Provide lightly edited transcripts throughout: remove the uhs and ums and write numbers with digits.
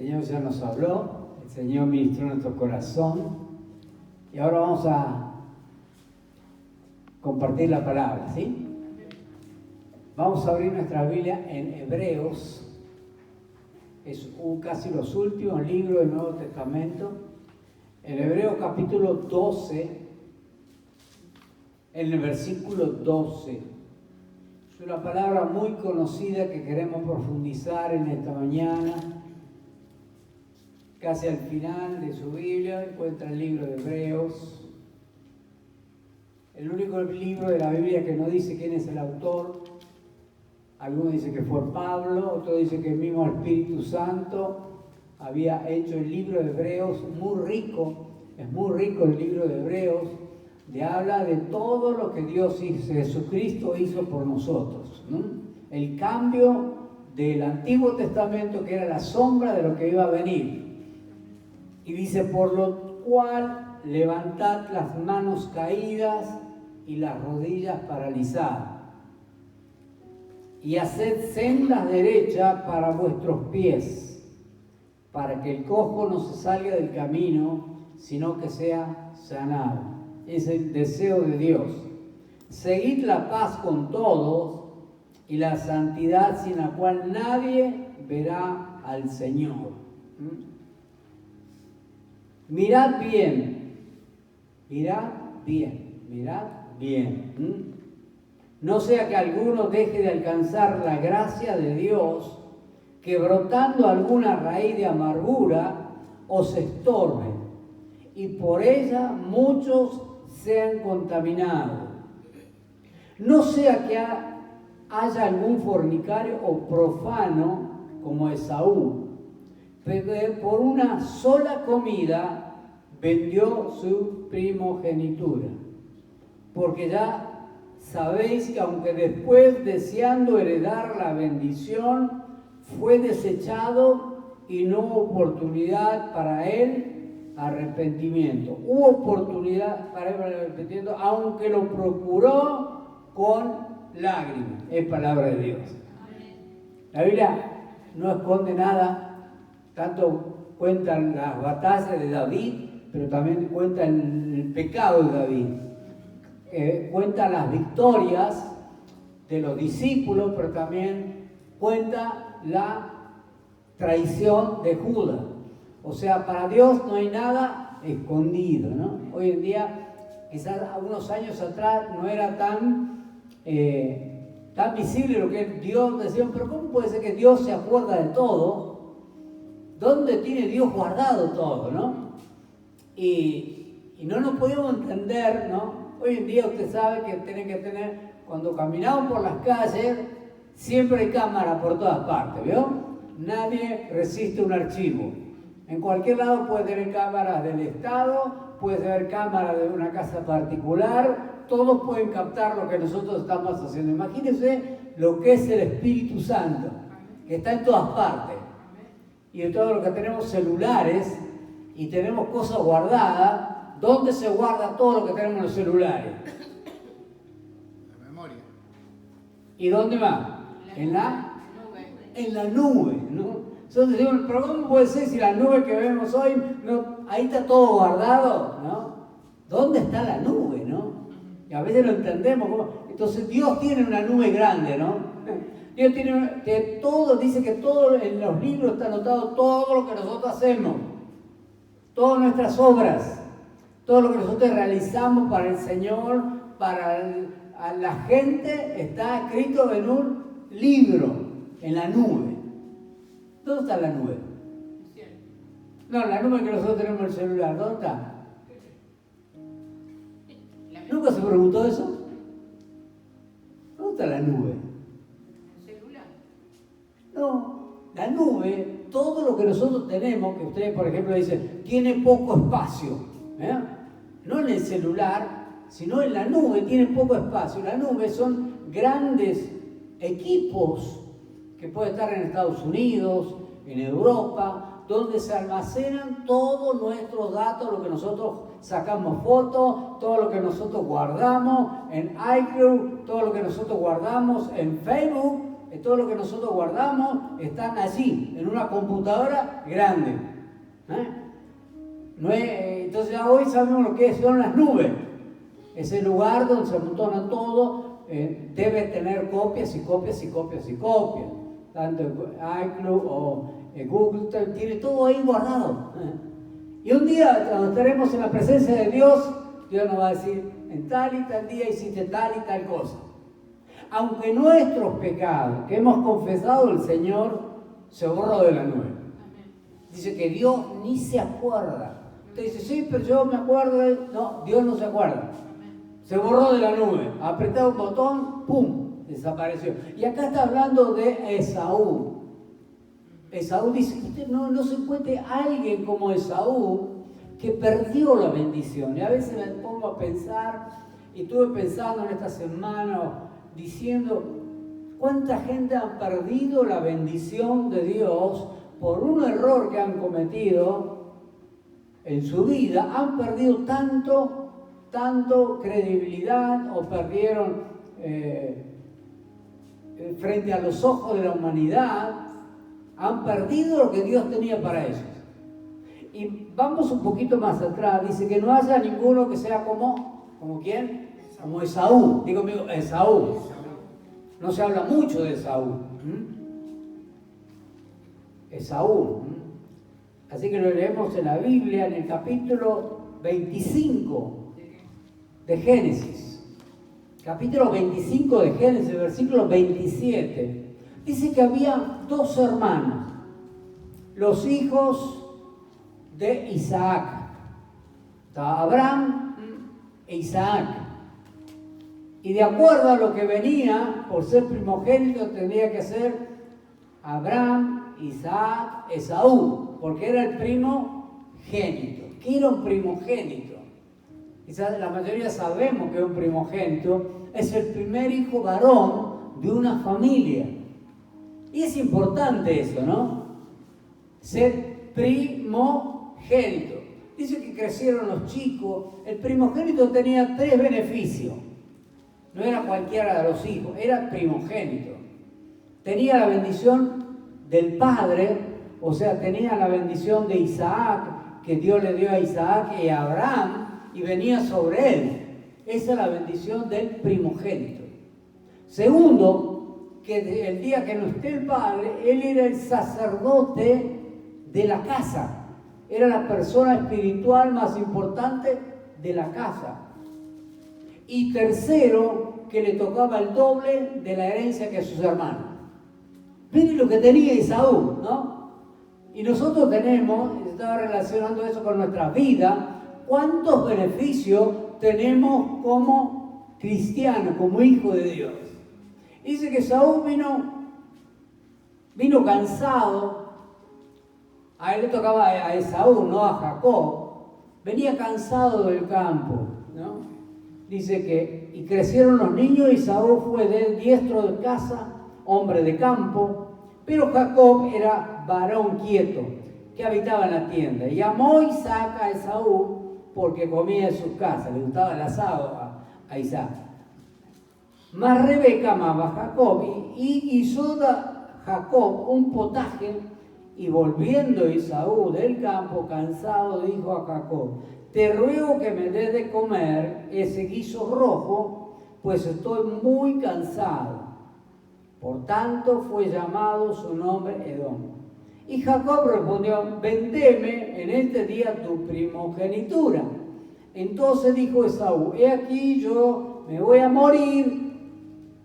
Señor ya nos habló, el Señor ministró nuestro corazón y ahora vamos a compartir la palabra, ¿sí? Vamos a abrir nuestra Biblia en Hebreos, es casi los últimos libros del Nuevo Testamento. En Hebreos capítulo 12, en el versículo 12. Es una palabra muy conocida que queremos profundizar en esta mañana. Casi al final de su Biblia encuentra el libro de Hebreos. El único libro de la Biblia que no dice quién es el autor. Algunos dicen que fue Pablo, otros dicen que el mismo Espíritu Santo había hecho el libro de Hebreos. Muy rico, es muy rico el libro de Hebreos. Habla de todo lo que Dios hizo, Jesucristo hizo por nosotros, ¿no? El cambio del Antiguo Testamento, que era la sombra de lo que iba a venir. Y dice, por lo cual levantad las manos caídas y las rodillas paralizadas, y haced sendas derechas para vuestros pies, para que el cojo no se salga del camino, sino que sea sanado. Es el deseo de Dios. Seguid la paz con todos y la santidad, sin la cual nadie verá al Señor. Mirad bien, mirad bien, mirad bien. No sea que alguno deje de alcanzar la gracia de Dios, que brotando alguna raíz de amargura os estorbe, y por ella muchos sean contaminados. No sea que haya algún fornicario o profano como Esaú, que por una sola comida vendió su primogenitura. Porque ya sabéis que aunque después, deseando heredar la bendición, fue desechado y no hubo oportunidad para él arrepentimiento. Hubo oportunidad para él arrepentimiento, aunque lo procuró con lágrimas. Es palabra de Dios. La Biblia no esconde nada. Tanto cuentan las batallas de David, pero también cuenta el pecado de David. Cuenta las victorias de los discípulos, pero también cuenta la traición de Judas. O sea, para Dios no hay nada escondido, ¿no? Hoy en día, quizás unos años atrás, no era tan visible lo que Dios decía, pero ¿cómo puede ser que Dios se acuerda de todo? ¿Dónde tiene Dios guardado todo, no? Y no nos podemos entender, ¿no? Hoy en día usted sabe que tiene que tener, cuando caminamos por las calles, siempre hay cámara por todas partes, ¿vio? Nadie resiste un archivo. En cualquier lado puede tener cámaras del Estado, puede tener cámaras de una casa particular, todos pueden captar lo que nosotros estamos haciendo. Imagínense lo que es el Espíritu Santo, que está en todas partes. Y de todo lo que tenemos celulares y tenemos cosas guardadas, ¿dónde se guarda todo lo que tenemos en los celulares? La memoria. ¿Y dónde va? En la nube, ¿no? Entonces decimos, pero ¿cómo puede ser si la nube que vemos hoy, no, ahí está todo guardado, ¿no? ¿Dónde está la nube, no? Y a veces no entendemos cómo. Entonces Dios tiene una nube grande, ¿no? Dios tiene que todo, dice que todo en los libros está anotado todo lo que nosotros hacemos, todas nuestras obras, todo lo que nosotros realizamos para el Señor, a la gente, está escrito en un libro, en la nube. ¿Dónde está la nube? No, la nube que nosotros tenemos en el celular, ¿dónde está? ¿Nunca se preguntó eso? ¿Dónde está la nube? No, la nube, todo lo que nosotros tenemos, que ustedes por ejemplo dicen, tiene poco espacio, ¿eh? No en el celular, sino en la nube tiene poco espacio. La nube son grandes equipos que pueden estar en Estados Unidos, en Europa, donde se almacenan todos nuestros datos, lo que nosotros sacamos fotos, todo lo que nosotros guardamos en iCloud, todo lo que nosotros guardamos en Facebook, todo lo que nosotros guardamos están allí, en una computadora grande. Entonces hoy sabemos lo que son las nubes. Ese lugar donde se amontona todo debe tener copias y copias y copias y copias. Tanto iCloud o Google tiene todo ahí guardado. Y un día, cuando estaremos en la presencia de Dios, Dios nos va a decir, en tal y tal día hiciste tal y tal cosa. Aunque nuestros pecados que hemos confesado, el Señor se borró de la nube. Dice que Dios ni se acuerda. Usted dice, sí, pero yo me acuerdo. No, Dios no se acuerda. Se borró de la nube. Apretaba un botón, ¡pum!, desapareció. Y acá está hablando de Esaú. Esaú dice que usted no se encuentre alguien como Esaú que perdió la bendición. Y a veces me pongo a pensar, y estuve pensando en esta semana, diciendo, ¿cuánta gente ha perdido la bendición de Dios por un error que han cometido en su vida? Han perdido tanto credibilidad, o perdieron frente a los ojos de la humanidad, han perdido lo que Dios tenía para ellos. Y vamos un poquito más atrás, dice que no haya ninguno que sea ¿como quién? Como Esaú. Digo conmigo, Esaú. No se habla mucho de Esaú. Esaú. Así que lo leemos en la Biblia, en el capítulo 25 de Génesis. Capítulo 25 de Génesis, versículo 27. Dice que había dos hermanos, los hijos de Isaac. Estaba Abraham e Isaac. Y de acuerdo a lo que venía, por ser primogénito, tendría que ser Abraham, Isaac, Esaú, porque era el primogénito. ¿Qué era un primogénito? Quizás la mayoría sabemos que un primogénito es el primer hijo varón de una familia. Y es importante eso, ¿no? Ser primogénito. Dice que crecieron los chicos. El primogénito tenía 3 beneficios. No era cualquiera de los hijos, era primogénito. Tenía la bendición del padre, o sea, tenía la bendición de Isaac, que Dios le dio a Isaac y a Abraham, y venía sobre él. Esa es la bendición del primogénito. Segundo, que el día que no esté el padre, él era el sacerdote de la casa. Era la persona espiritual más importante de la casa. Y tercero, que le tocaba el doble de la herencia que a sus hermanos. Miren lo que tenía Esaú, ¿no? Y nosotros tenemos, estaba relacionando eso con nuestra vida, ¿cuántos beneficios tenemos como cristianos, como hijos de Dios? Dice que Esaú vino cansado. A él le tocaba a Esaú, no a Jacob. Venía cansado del campo, ¿no? Dice que, y crecieron los niños, y Esaú fue diestro de casa, hombre de campo, pero Jacob era varón quieto, que habitaba en la tienda. Y amó Isaac a Esaú porque comía en su casa, le gustaba el asado a Isaac. Mas Rebeca amaba a Jacob, y hizo Jacob un potaje, y volviendo Esaú del campo cansado, dijo a Jacob: te ruego que me des de comer ese guiso rojo, pues estoy muy cansado. Por tanto fue llamado su nombre Edom. Y Jacob respondió: vendeme en este día tu primogenitura. Entonces dijo Esaú: he aquí yo me voy a morir,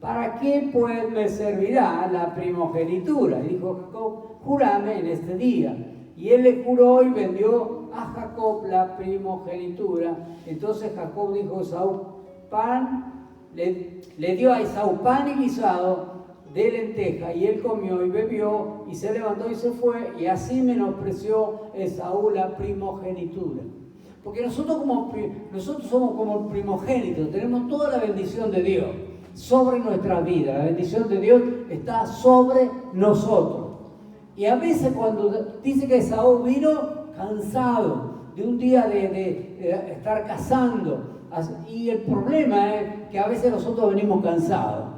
¿para qué pues me servirá la primogenitura? Y dijo Jacob: júrame en este día. Y él le juró y vendió a Jacob la primogenitura. Entonces Jacob dijo a Esaú: le dio a Esaú pan y guisado de lenteja, y él comió y bebió, y se levantó y se fue, y así menospreció Esaú la primogenitura. Porque nosotros somos como primogénitos, tenemos toda la bendición de Dios sobre nuestra vida. La bendición de Dios está sobre nosotros. Y a veces cuando dice que Esaú vino cansado de un día de estar cazando, y el problema es que a veces nosotros venimos cansados.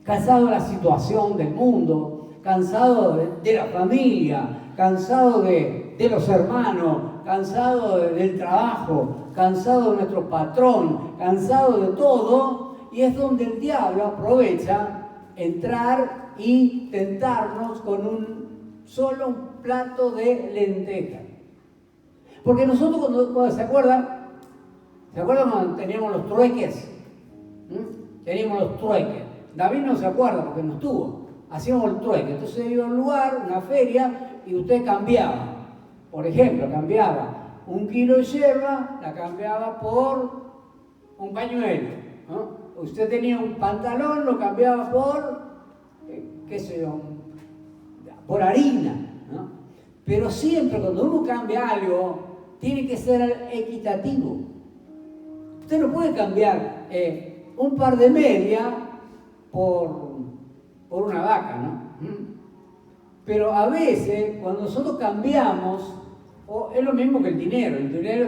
cansado de la situación del mundo, cansado de la familia, cansado de los hermanos, cansado del trabajo, cansado de nuestro patrón, cansado de todo, y es donde el diablo aprovecha entrar y tentarnos con solo un plato de lentejas. Porque nosotros cuando ¿se acuerdan cuando teníamos los trueques? Teníamos los trueques. David no se acuerda porque no estuvo. Hacíamos el trueque. Entonces iba a un lugar, una feria, y usted cambiaba. Por ejemplo, cambiaba 1 kilo de yerba, la cambiaba por un pañuelo, ¿no? Usted tenía un pantalón, lo cambiaba por, qué sé yo, por harina, ¿no? Pero siempre cuando uno cambia algo, tiene que ser equitativo. Usted no puede cambiar un par de medias por una vaca, ¿no? Pero a veces, cuando nosotros cambiamos, es lo mismo que el dinero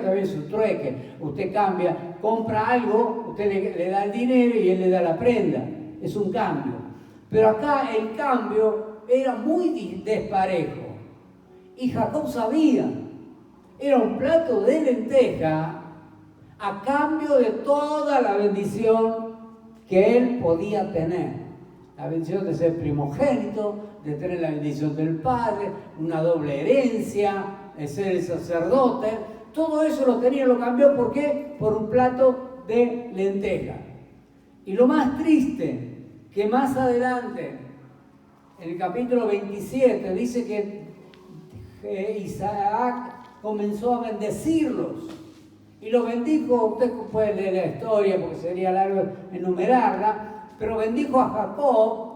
también es un trueque. Usted cambia, compra algo, usted le da el dinero y él le da la prenda. Es un cambio. Pero acá el cambio era muy desparejo. Y Jacob sabía, era un plato de lenteja a cambio de toda la bendición que él podía tener. La bendición de ser primogénito, de tener la bendición del padre, una doble herencia, de ser el sacerdote. Todo eso lo tenía, lo cambió. ¿Por qué? Por un plato de lenteja. Y lo más triste, que más adelante, en el capítulo 27, dice que Isaac comenzó a bendecirlos. Y los bendijo, usted puede leer la historia porque sería largo enumerarla, pero bendijo a Jacob,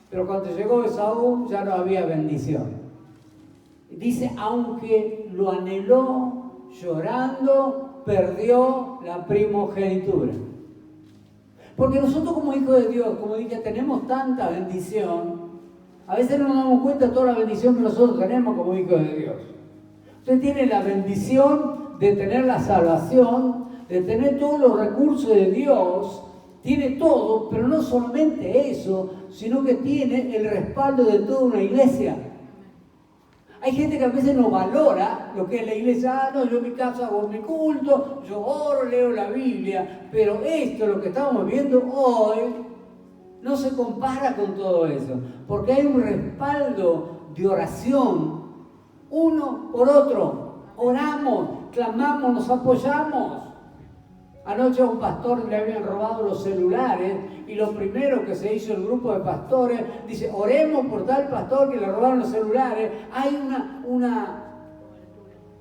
pero cuando llegó Esaú ya no había bendición. Dice, aunque lo anheló llorando, perdió la primogenitura. Porque nosotros como hijos de Dios, como dije, tenemos tanta bendición, a veces no nos damos cuenta de toda la bendición que nosotros tenemos como hijos de Dios. Usted tiene la bendición de tener la salvación, de tener todos los recursos de Dios, tiene todo, pero no solamente eso, sino que tiene el respaldo de toda una iglesia. Hay gente que a veces no valora lo que es la iglesia. No, yo en mi casa hago mi culto, yo oro, leo la Biblia, pero esto, lo que estamos viendo hoy, no se compara con todo eso, porque hay un respaldo de oración, uno por otro. Oramos, clamamos, nos apoyamos. Anoche a un pastor le habían robado los celulares y lo primero que se hizo el grupo de pastores, dice, oremos por tal pastor que le robaron los celulares. Hay una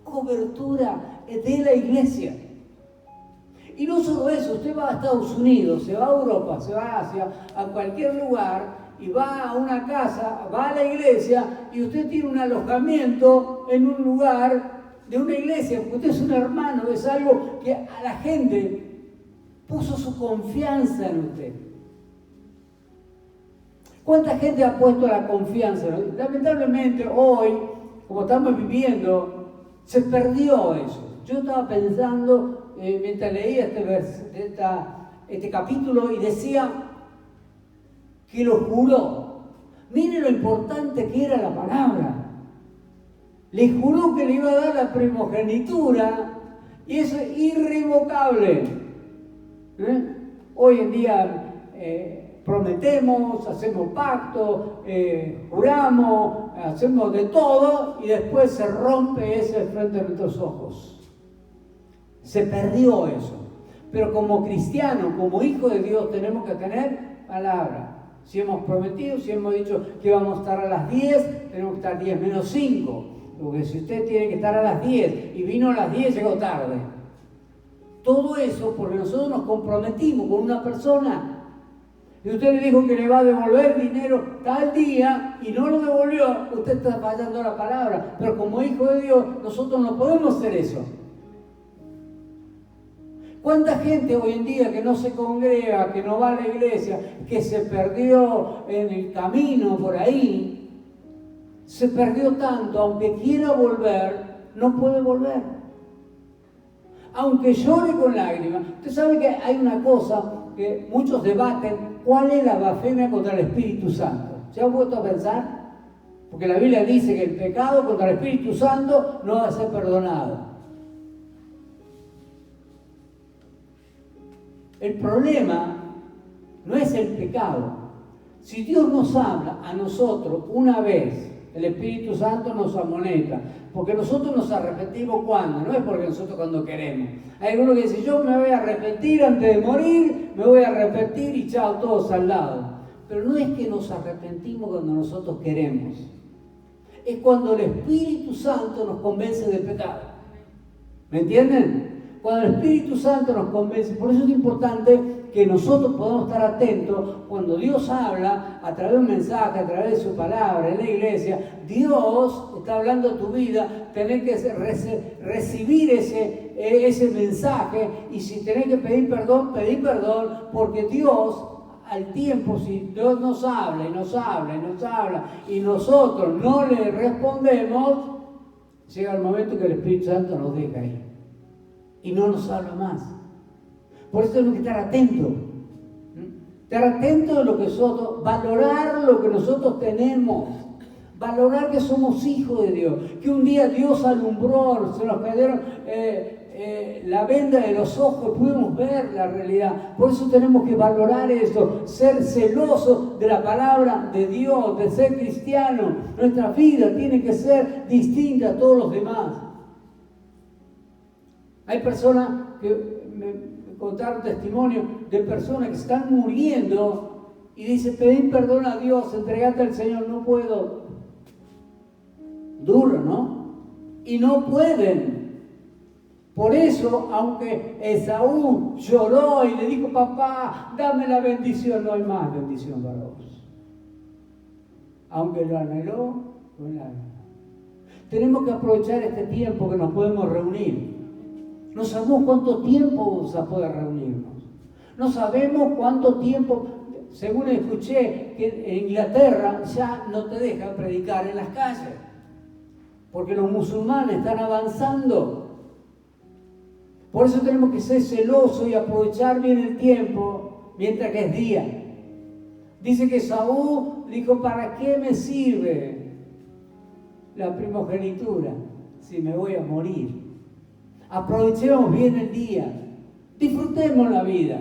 cobertura de la iglesia. Y no solo eso, usted va a Estados Unidos, se va a Europa, se va a Asia, a cualquier lugar y va a una casa, va a la iglesia y usted tiene un alojamiento en un lugar de una iglesia, porque usted es un hermano, es algo que a la gente puso su confianza en usted. ¿Cuánta gente ha puesto la confianza? Lamentablemente hoy, como estamos viviendo, se perdió eso. Yo estaba pensando, mientras leía este capítulo, y decía que lo juró. Mire lo importante que era la palabra. Le juró que le iba a dar la primogenitura y eso es irrevocable. Hoy en día prometemos, hacemos pactos, juramos, hacemos de todo y después se rompe ese frente a nuestros ojos. Se perdió eso. Pero como cristianos, como hijos de Dios, tenemos que tener palabra. Si hemos prometido, si hemos dicho que vamos a estar a las 10, tenemos que estar 10 menos 5. Porque si usted tiene que estar a las 10 y vino a las 10, llegó tarde. Todo eso porque nosotros nos comprometimos con una persona. Y usted le dijo que le va a devolver dinero tal día y no lo devolvió, usted está fallando la palabra. Pero como hijo de Dios, nosotros no podemos hacer eso. ¿Cuánta gente hoy en día que no se congrega, que no va a la iglesia, que se perdió en el camino por ahí? Se perdió tanto, aunque quiera volver, no puede volver. Aunque llore con lágrimas. Usted sabe que hay una cosa que muchos debaten ¿cuál es la blasfemia contra el Espíritu Santo? ¿Se han puesto a pensar? Porque la Biblia dice que el pecado contra el Espíritu Santo no va a ser perdonado. El problema no es el pecado. Si Dios nos habla a nosotros una vez, el Espíritu Santo nos amonesta, porque nosotros nos arrepentimos cuando, no es porque nosotros cuando queremos. Hay algunos que dicen, yo me voy a arrepentir antes de morir, me voy a arrepentir y chao, todos al lado. Pero no es que nos arrepentimos cuando nosotros queremos. Es cuando el Espíritu Santo nos convence del pecado. ¿Me entienden? Cuando el Espíritu Santo nos convence. Por eso es importante que nosotros podamos estar atentos cuando Dios habla a través de un mensaje, a través de su palabra en la iglesia. Dios está hablando a tu vida, tenés que recibir ese mensaje, y si tenés que pedir perdón, porque Dios al tiempo, si Dios nos habla y nos habla y nos habla y nosotros no le respondemos, llega el momento que el Espíritu Santo nos deja ahí y no nos habla más. Por eso tenemos que estar atentos. Estar atentos de lo que nosotros, valorar lo que nosotros tenemos, valorar que somos hijos de Dios, que un día Dios alumbró, se nos cayeron la venda de los ojos, pudimos ver la realidad. Por eso tenemos que valorar eso, ser celosos de la palabra de Dios, de ser cristiano. Nuestra vida tiene que ser distinta a todos los demás. Hay personas que contar testimonio de personas que están muriendo y dicen, pedir perdón a Dios, entregate al Señor. No puedo. Duro, ¿no? Y no pueden. Por eso, aunque Esaú lloró y le dijo, papá, dame la bendición, no hay más bendición para vos. Aunque lo anheló, no la anheló. Tenemos que aprovechar este tiempo que nos podemos reunir. No sabemos cuánto tiempo vamos a poder reunirnos. No sabemos cuánto tiempo. Según escuché, que en Inglaterra ya no te dejan predicar en las calles, porque los musulmanes están avanzando. Por eso tenemos que ser celosos y aprovechar bien el tiempo mientras que es día. Dice que Saúl dijo, ¿para qué me sirve la primogenitura si me voy a morir? Aprovechemos bien el día, disfrutemos la vida.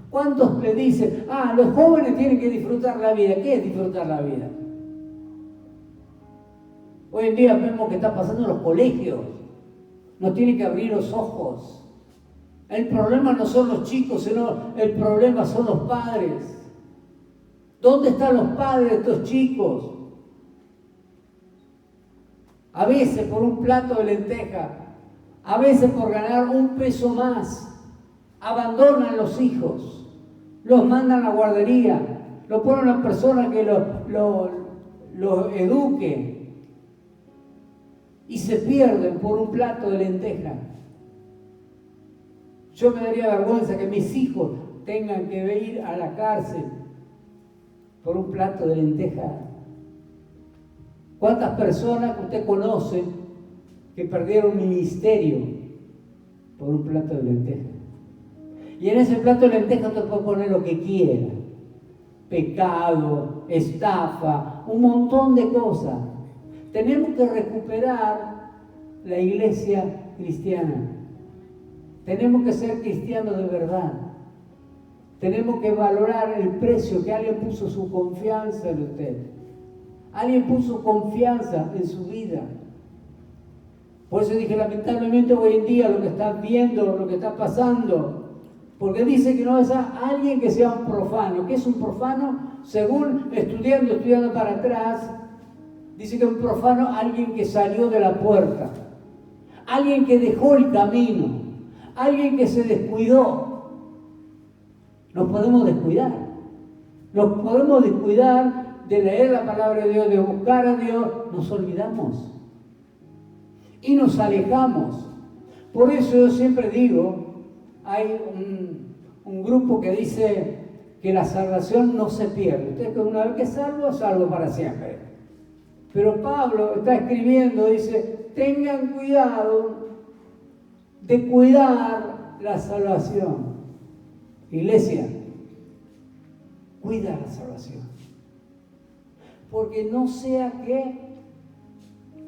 ¿Cuántos le dicen, los jóvenes tienen que disfrutar la vida? ¿Qué es disfrutar la vida? Hoy en día vemos que está pasando en los colegios. Nos tienen que abrir los ojos. El problema no son los chicos, sino el problema son los padres. ¿Dónde están los padres de estos chicos? A veces por un plato de lenteja, a veces por ganar un peso más, abandonan los hijos, los mandan a la guardería, lo ponen a una persona que los eduque y se pierden por un plato de lenteja. Yo me daría vergüenza que mis hijos tengan que ir a la cárcel por un plato de lenteja. ¿Cuántas personas que usted conoce que perdieron ministerio por un plato de lenteja? Y en ese plato de lenteja usted puede poner lo que quiera. Pecado, estafa, un montón de cosas. Tenemos que recuperar la iglesia cristiana. Tenemos que ser cristianos de verdad. Tenemos que valorar el precio que alguien puso su confianza en usted. Alguien puso confianza en su vida. Por eso dije, lamentablemente hoy en día lo que estás viendo, lo que está pasando, porque dice que no es alguien que sea un profano. ¿Qué es un profano? Según estudiando para atrás, dice que un profano es alguien que salió de la puerta, alguien que dejó el camino, alguien que se descuidó. Nos podemos descuidar de leer la palabra de Dios, de buscar a Dios. Nos olvidamos y nos alejamos. Por eso yo siempre digo, hay un grupo que dice que la salvación no se pierde. Usted, una vez que es salvo para siempre. Pero Pablo está escribiendo, dice, tengan cuidado de cuidar la salvación. Iglesia, Cuida la salvación. Porque no sea que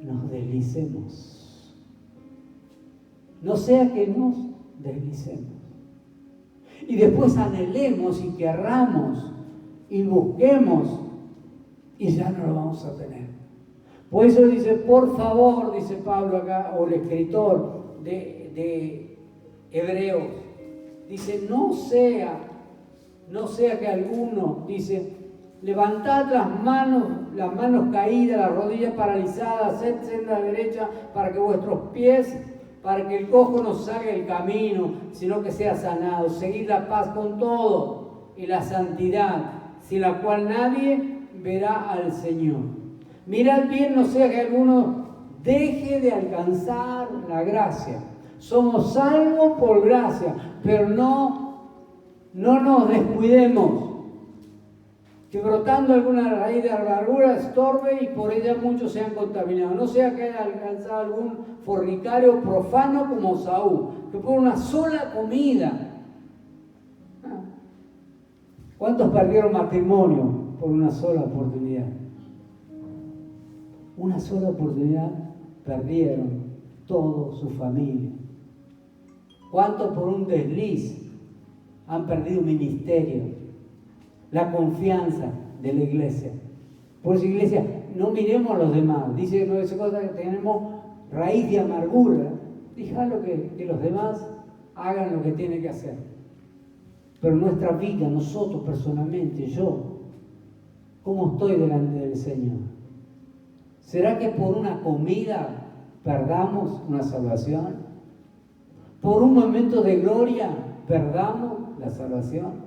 nos deslicemos. No sea que nos deslicemos. Y después anhelemos y querramos y busquemos y ya no lo vamos a tener. Por eso dice, por favor, dice Pablo acá, o el escritor de Hebreos, dice, no sea que alguno, dice, levantad las manos caídas, las rodillas paralizadas, hacedse en la derecha para que vuestros pies, para que el cojo no salga del camino, sino que sea sanado. Seguid la paz con todo y la santidad, sin la cual nadie verá al Señor. Mirad bien, no sea que alguno deje de alcanzar la gracia. Somos salvos por gracia, pero no nos descuidemos, que brotando alguna raíz de amargura estorbe y por ella muchos sean contaminados. No sea que haya alcanzado algún fornicario profano como Saúl, que por una sola comida. ¿Cuántos perdieron matrimonio por una sola oportunidad? Una sola oportunidad perdieron toda su familia. ¿Cuántos por un desliz han perdido ministerio? La confianza de la iglesia. Por eso, iglesia, no miremos a los demás. Dice, no es cosa que tenemos raíz de amargura. Déjalo que los demás hagan lo que tienen que hacer. Pero nuestra vida, nosotros personalmente, yo, ¿cómo estoy delante del Señor? ¿Será que por una comida perdamos una salvación? ¿Por un momento de gloria perdamos la salvación?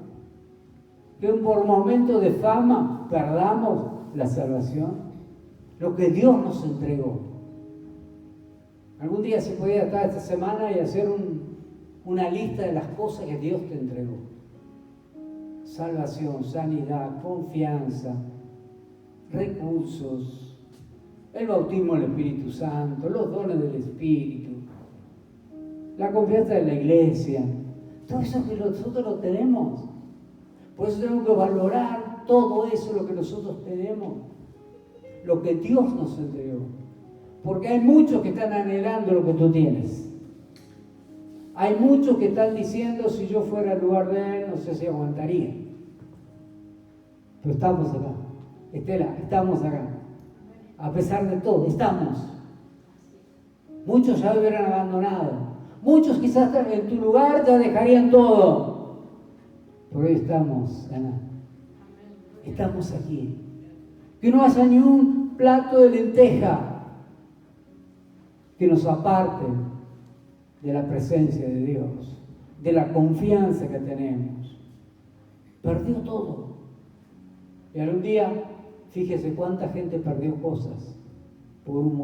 ¿Que por un momento de fama perdamos la salvación? Lo que Dios nos entregó. Algún día se podía estar esta semana y hacer una lista de las cosas que Dios te entregó. Salvación, sanidad, confianza, recursos, el bautismo del Espíritu Santo, los dones del Espíritu, la confianza de la iglesia. Todo eso que nosotros lo tenemos. Por eso tenemos que valorar todo eso, lo que nosotros tenemos, lo que Dios nos entregó. Porque hay muchos que están anhelando lo que tú tienes. Hay muchos que están diciendo, si yo fuera al lugar de Él, no sé si aguantaría. Pero estamos acá. Estela, estamos acá. A pesar de todo, estamos. Muchos ya hubieran abandonado. Muchos quizás en tu lugar ya dejarían todo. Por hoy estamos, Ana. Estamos aquí. Que no haya ni un plato de lenteja que nos aparte de la presencia de Dios, de la confianza que tenemos. Perdió todo. Y algún día, fíjese cuánta gente perdió cosas por un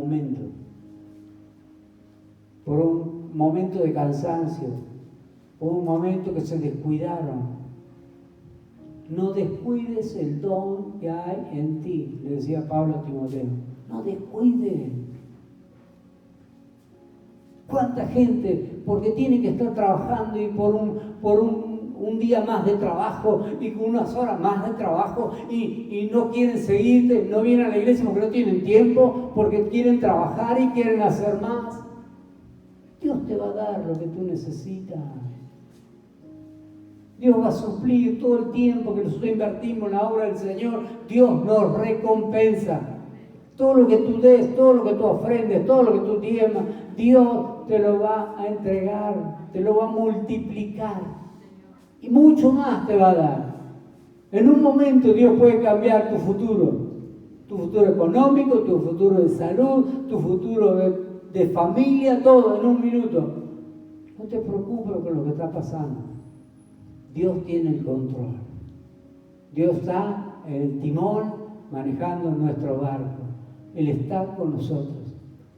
momento de cansancio, por un momento que se descuidaron. No descuides el don que hay en ti, le decía Pablo a Timoteo. No descuides. ¿Cuánta gente, porque tiene que estar trabajando y por un día más de trabajo y con unas horas más de trabajo y no quieren seguirte, no vienen a la iglesia porque no tienen tiempo, porque quieren trabajar y quieren hacer más? Dios te va a dar lo que tú necesitas. Dios va a suplir todo el tiempo que nosotros invertimos en la obra del Señor. Dios nos recompensa. Todo lo que tú des, todo lo que tú ofrendes, todo lo que tú diezmas, Dios te lo va a entregar, te lo va a multiplicar. Y mucho más te va a dar. En un momento Dios puede cambiar tu futuro económico, tu futuro de salud, tu futuro de familia, todo en un minuto. No te preocupes con lo que está pasando. Dios tiene el control. Dios está en el timón manejando nuestro barco. Él está con nosotros.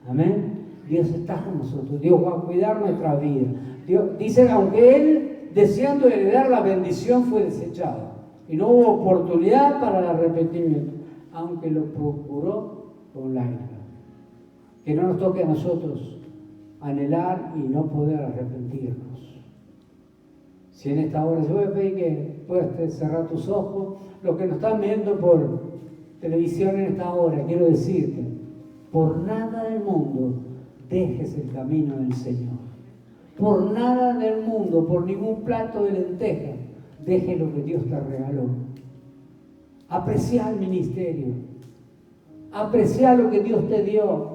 Amén. Dios está con nosotros. Dios va a cuidar nuestra vida. Dios dice, aunque Él, deseando heredar la bendición, fue desechado y no hubo oportunidad para el arrepentimiento, aunque lo procuró con lágrimas. Que no nos toque a nosotros anhelar y no poder arrepentirnos. Si en esta hora, yo voy a pedir que puedas cerrar tus ojos. Los que nos están viendo por televisión en esta hora, quiero decirte, por nada del mundo dejes el camino del Señor. Por nada del mundo, por ningún plato de lentejas, dejes lo que Dios te regaló. Apreciá el ministerio. Apreciá lo que Dios te dio.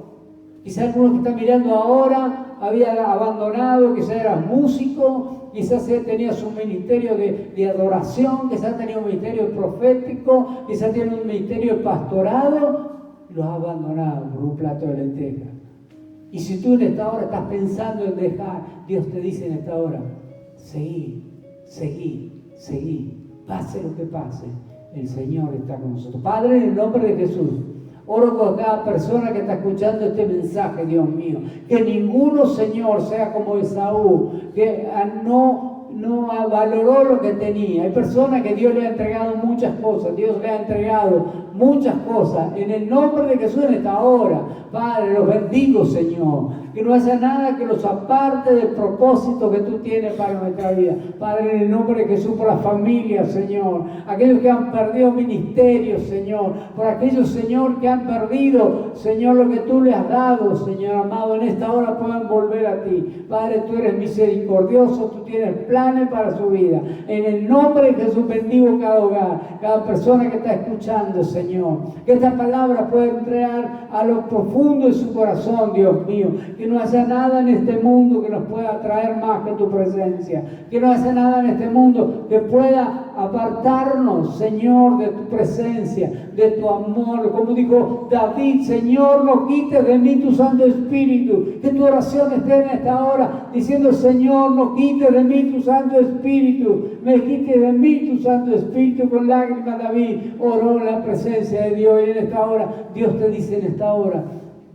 Quizás algunos que están mirando ahora había abandonado, quizás eras músico, quizás tenías un ministerio de adoración, quizás tenías un ministerio profético, quizás tienes un ministerio de pastorado, lo has abandonado por un plato de lentejas. Y si tú en esta hora estás pensando en dejar, Dios te dice en esta hora, seguí, pase lo que pase, el Señor está con nosotros. Padre, en el nombre de Jesús, oro por cada persona que está escuchando este mensaje, Dios mío. Que ninguno, Señor, sea como Esaú, que no valoró lo que tenía. Hay personas que Dios le ha entregado muchas cosas. Dios le ha entregado muchas cosas. En el nombre de Jesús en esta hora, Padre, los bendigo, Señor. Que no haya nada que los aparte del propósito que tú tienes para nuestra vida. Padre, en el nombre de Jesús, por las familias, Señor. Aquellos que han perdido ministerios, Señor. Por aquellos, Señor, que han perdido, Señor, lo que tú le has dado, Señor amado. En esta hora puedan volver a ti. Padre, tú eres misericordioso. Tú tienes planes para su vida. En el nombre de Jesús, bendigo cada hogar. Cada persona que está escuchando, Señor. Que esta palabra pueda entrar a lo profundo de su corazón, Dios mío. Que no haya nada en este mundo que nos pueda atraer más que tu presencia. Que no haya nada en este mundo que pueda apartarnos, Señor, de tu presencia, de tu amor. Como dijo David, Señor, no quites de mí tu Santo Espíritu. Que tu oración esté en esta hora diciendo, Señor, no quites de mí tu Santo Espíritu. Me quites de mí tu Santo Espíritu. Con lágrimas David oró en la presencia de Dios. Y en esta hora, Dios te dice en esta hora,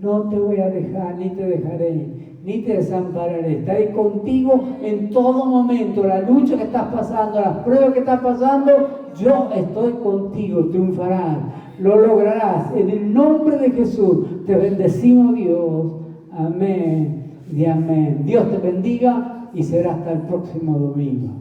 no te voy a dejar, ni te dejaré, ni te desampararé. Estaré contigo en todo momento. La lucha que estás pasando, las pruebas que estás pasando, yo estoy contigo. Triunfarás, lo lograrás. En el nombre de Jesús te bendecimos, Dios. Amén y amén. Dios te bendiga y será hasta el próximo domingo.